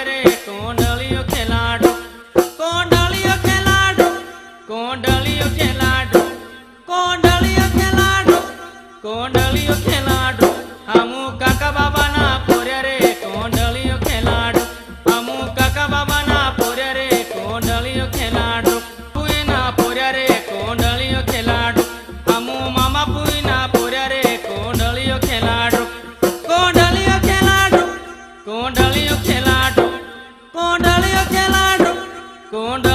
रे कोंडलियो खेलाडो, कोंडलियो खेलाडो, कोंडलियो खेलाडो, कोंडलियो खेलाडो, कोंडलियो खेलाडो। हमू काका बाबा ना पोरे रे कोंडलियो खेलाडो, हमू काका बाबा ना पोरे रे कोंडलियो खेलाडो। पुई ना पोरे रे कोंडलियो खेलाडो, हमू मामा पुई ना पोरे रे कोंडलियो खेलाडो। कोंडलियो खेलाडो, कोंडलियो खेलाडो, कोंडलियो खेलाडो, कोंडलियो